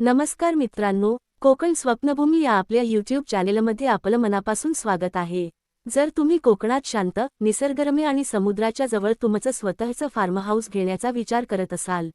नमस्कार मित्रांनो, कोकण स्वप्नभूमी या आपल्या यूट्यूब चॅनेलमध्ये आपलं मनापासून स्वागत आहे। जर तुम्ही कोकणात शांत, निसर्गरम्य आणि समुद्राच्या जवळ तुमचं स्वतःचं फार्म हाऊस घेण्याचा विचार करत असाल,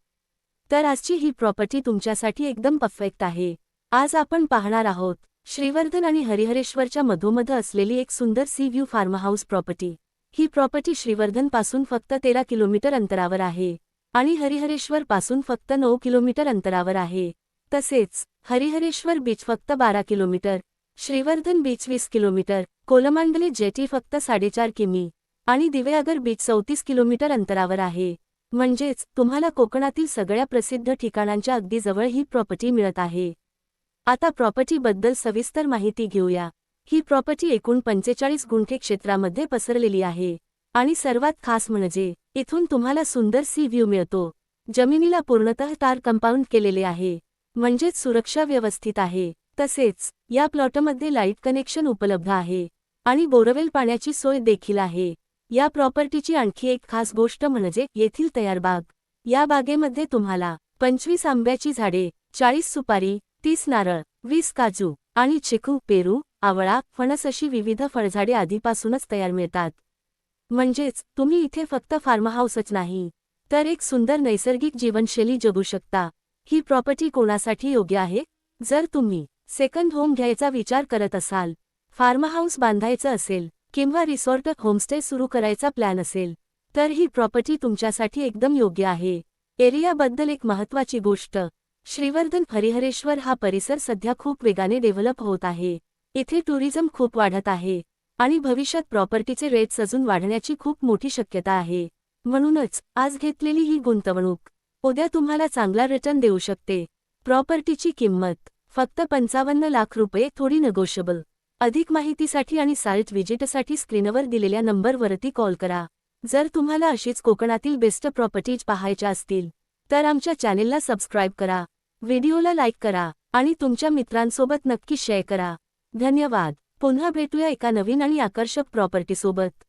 तर आजची ही प्रॉपर्टी तुमच्यासाठी एकदम परफेक्ट आहे। आज आपण पाहणार आहोत श्रीवर्धन आणि हरिहरेश्वरच्या मधोमध असलेली एक सुंदर सी व्ह्यू फार्म हाऊस प्रॉपर्टी। ही प्रॉपर्टी श्रीवर्धन पासून फक्त 13 किलोमीटर अंतरावर आहे आणि हरिहरेश्वर पासून फक्त 9 किलोमीटर अंतरावर आहे। तसेच हरिहरेश्वर बीच फक्त 12 kilometre, Shrivardhan beach 20 kilometre, Kolmandle jetty फक्त 4.5 किमी आणि दिवेआगर बीच 34 किलोमीटर अंतरावर आहे। म्हणजेच तुम्हाला कोकणातील सगळ्या प्रसिद्ध ठिकाणांच्या अगदी जवळ ही प्रॉपर्टी मिळत आहे। आता प्रॉपर्टीबद्दल सविस्तर माहिती घेऊया। ही प्रॉपर्टी एकूण 45 गुंठे क्षेत्रामध्ये पसरलेली आहे आणि सर्वात खास म्हणजे इथून तुम्हाला सुंदर सी व्ह्यू मिळतो। जमिनीला पूर्णतः तार कंपाऊंड केलेले आहे, म्हणजेच सुरक्षा व्यवस्थित आहे। तसेच या प्लॉटमध्ये लाईट कनेक्शन उपलब्ध आहे आणि बोरवेल पाण्याची सोय देखील आहे। या प्रॉपर्टीची आणखी एक खास गोष्ट म्हणजे येथील तयार बाग। या बागेमध्ये तुम्हाला 25 आंब्याची झाडे, 40 सुपारी, 30 नारळ, 20 काजू आणि चिकू, पेरू, आवळा, फणस अशी विविध फळझाडे आधीपासूनच तयार मिळतात। म्हणजेच तुम्ही इथे फक्त फार्म हाऊसच नाही, तर एक सुंदर नैसर्गिक जीवनशैली जगू शकता। ही प्रॉपर्टी कोणासाठी योग्य आहे? जर तुम्ही सेकंड होम घ्यायचा विचार करत असाल, फार्म हाऊस बांधायचं असेल किंवा रिसॉर्ट होमस्टे सुरू करायचा प्लॅन असेल, तर ही प्रॉपर्टी तुमच्यासाठी एकदम योग्य आहे। एरियाबद्दल एक महत्त्वाची गोष्ट, श्रीवर्धन हरिहरेश्वर हा परिसर सध्या खूप वेगाने डेव्हलप होत आहे। इथे टुरिझम खूप वाढत आहे आणि भविष्यात प्रॉपर्टीचे रेट्स अजून वाढण्याची खूप मोठी शक्यता आहे। म्हणूनच आज घेतलेली ही गुंतवणूक उद्या तुम्हाला चांगला रिटर्न देऊ शकते। प्रॉपर्टीची किंमत फक्त 55 लाख रुपये, थोडी नेगोशिएबल। अधिक माहितीसाठी आणि साइट व्हिजिटसाठी स्क्रीनवर दिलेल्या नंबरवरती कॉल करा। जर तुम्हाला अशीच कोकणातील बेस्ट प्रॉपर्टीज पाहायच्या असतील, तर आमच्या चॅनेलला सबस्क्राईब करा, व्हिडिओला लाईक करा आणि तुमच्या मित्रांसोबत नक्की शेअर करा। धन्यवाद। पुन्हा भेटूया एका नवीन आणि आकर्षक प्रॉपर्टीसोबत।